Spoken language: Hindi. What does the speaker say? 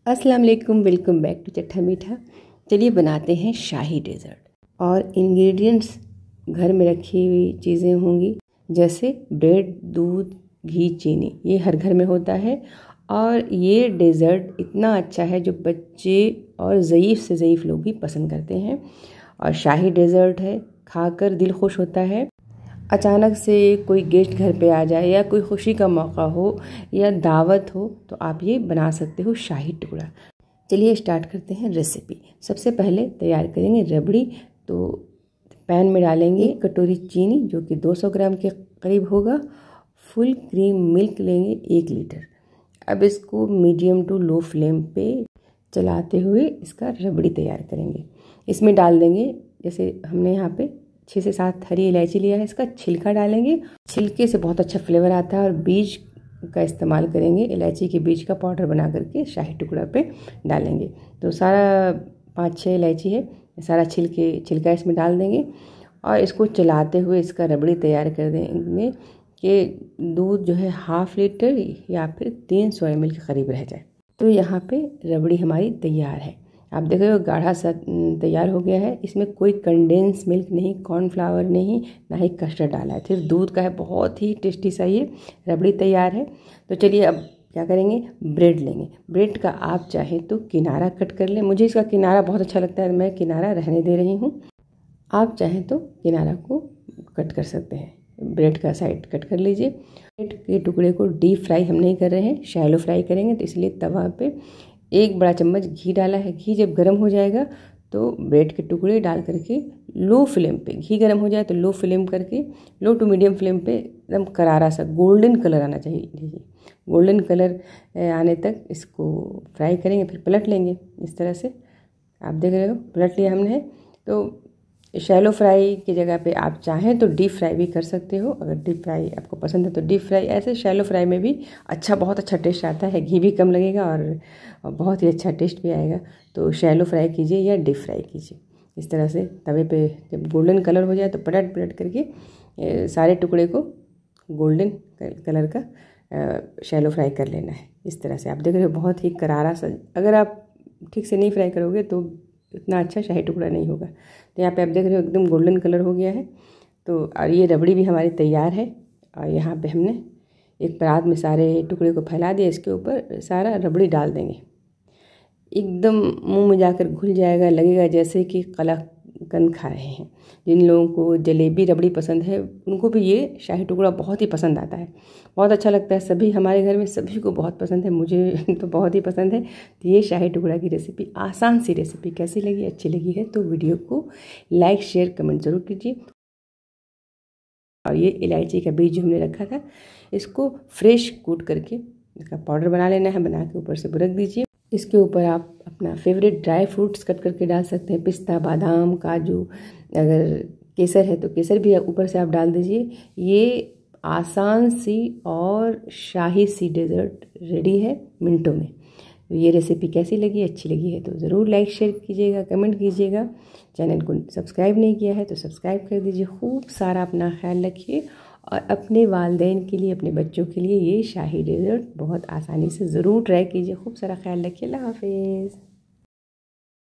अस्सलाम वालेकुम, वेलकम बैक टू चट्टा मीठा। चलिए बनाते हैं शाही डेज़र्ट। और इंग्रेडिएंट्स घर में रखी हुई चीज़ें होंगी, जैसे ब्रेड, दूध, घी, चीनी। ये हर घर में होता है। और ये डेज़र्ट इतना अच्छा है जो बच्चे और ज़ईफ़ से ज़ईफ़ लोग भी पसंद करते हैं। और शाही डेज़र्ट है, खाकर दिल खुश होता है। अचानक से कोई गेस्ट घर पे आ जाए या कोई खुशी का मौका हो या दावत हो तो आप ये बना सकते हो शाही टुकड़ा। चलिए स्टार्ट करते हैं रेसिपी। सबसे पहले तैयार करेंगे रबड़ी। तो पैन में डालेंगे 1 कटोरी चीनी जो कि 200 ग्राम के करीब होगा। फुल क्रीम मिल्क लेंगे 1 लीटर। अब इसको मीडियम टू लो फ्लेम पे चलाते हुए इसका रबड़ी तैयार करेंगे। इसमें डाल देंगे, जैसे हमने यहाँ पे 6 से 7 हरी इलायची लिया है, इसका छिलका डालेंगे। छिलके से बहुत अच्छा फ्लेवर आता है। और बीज का इस्तेमाल करेंगे, इलायची के बीज का पाउडर बना करके शाही टुकड़ा पे डालेंगे। तो सारा 5-6 इलायची है, सारा छिलका इसमें डाल देंगे। और इसको चलाते हुए इसका रबड़ी तैयार कर देंगे कि दूध जो है 1/2 लीटर या फिर 300 ml के करीब रह जाए। तो यहाँ पे रबड़ी हमारी तैयार है। आप देख रहे हो गाढ़ा सा तैयार हो गया है। इसमें कोई कंडेंस मिल्क नहीं, कॉर्नफ्लावर नहीं, ना ही कस्टर्ड डाला है, सिर्फ दूध का है। बहुत ही टेस्टी सा ये रबड़ी तैयार है। तो चलिए अब क्या करेंगे, ब्रेड लेंगे। ब्रेड का आप चाहें तो किनारा कट कर लें। मुझे इसका किनारा बहुत अच्छा लगता है, मैं किनारा रहने दे रही हूँ। आप चाहें तो किनारा को कट कर सकते हैं। ब्रेड का साइड कट कर लीजिए। ब्रेड के टुकड़े को डीप फ्राई हम नहीं कर रहे हैं, शैलो फ्राई करेंगे। तो इसलिए तवा पे 1 बड़ा चम्मच घी डाला है। घी जब गर्म हो जाएगा तो ब्रेड के टुकड़े डाल करके लो फ्लेम पे, घी गर्म हो जाए तो लो फ्लेम करके, लो टू मीडियम फ्लेम पे एकदम करारा सा गोल्डन कलर आना चाहिए। गोल्डन कलर आने तक इसको फ्राई करेंगे, फिर पलट लेंगे इस तरह से। आप देख रहे हो पलट लिया हमने। तो शैलो फ्राई की जगह पे आप चाहें तो डीप फ्राई भी कर सकते हो। अगर डीप फ्राई आपको पसंद है तो डीप फ्राई, ऐसे शैलो फ्राई में भी बहुत अच्छा टेस्ट आता है। घी भी कम लगेगा और बहुत ही अच्छा टेस्ट भी आएगा। तो शैलो फ्राई कीजिए या डीप फ्राई कीजिए। इस तरह से तवे पे जब गोल्डन कलर हो जाए तो पलट करके सारे टुकड़े को गोल्डन कलर का शैलो फ्राई कर लेना है। इस तरह से आप देख रहे हो बहुत ही करारा सा। अगर आप ठीक से नहीं फ्राई करोगे तो इतना अच्छा शाही टुकड़ा नहीं होगा। तो यहाँ पे आप देख रहे हो एकदम गोल्डन कलर हो गया है। तो और ये रबड़ी भी हमारी तैयार है। और यहाँ पे हमने एक परात में सारे टुकड़े को फैला दिया, इसके ऊपर सारा रबड़ी डाल देंगे। एकदम मुंह में जाकर घुल जाएगा, लगेगा जैसे कि कलाकंद खा रहे हैं। जिन लोगों को जलेबी रबड़ी पसंद है उनको भी ये शाही टुकड़ा बहुत ही पसंद आता है, बहुत अच्छा लगता है। सभी हमारे घर में सभी को बहुत पसंद है, मुझे तो बहुत ही पसंद है। तो ये शाही टुकड़ा की रेसिपी, आसान सी रेसिपी कैसी लगी, अच्छी लगी है तो वीडियो को लाइक शेयर कमेंट ज़रूर कीजिए। और ये इलायची का बीज जो हमने रखा था इसको फ्रेश कूट करके इसका पाउडर बना लेना है। बना के ऊपर से रख दीजिए। इसके ऊपर आप अपना फेवरेट ड्राई फ्रूट्स कट करके डाल सकते हैं, पिस्ता, बादाम, काजू। अगर केसर है तो केसर भी ऊपर से आप डाल दीजिए। ये आसान सी और शाही सी डेज़र्ट रेडी है मिनटों में। ये रेसिपी कैसी लगी, अच्छी लगी है तो ज़रूर लाइक शेयर कीजिएगा, कमेंट कीजिएगा। चैनल को सब्सक्राइब नहीं किया है तो सब्सक्राइब कर दीजिए। खूब सारा अपना ख्याल रखिए। और अपने वालिदैन के लिए, अपने बच्चों के लिए ये शाही डेज़र्ट बहुत आसानी से ज़रूर ट्राई कीजिए। खूब सारा ख्याल रखिए। अल्लाह हाफ़िज़।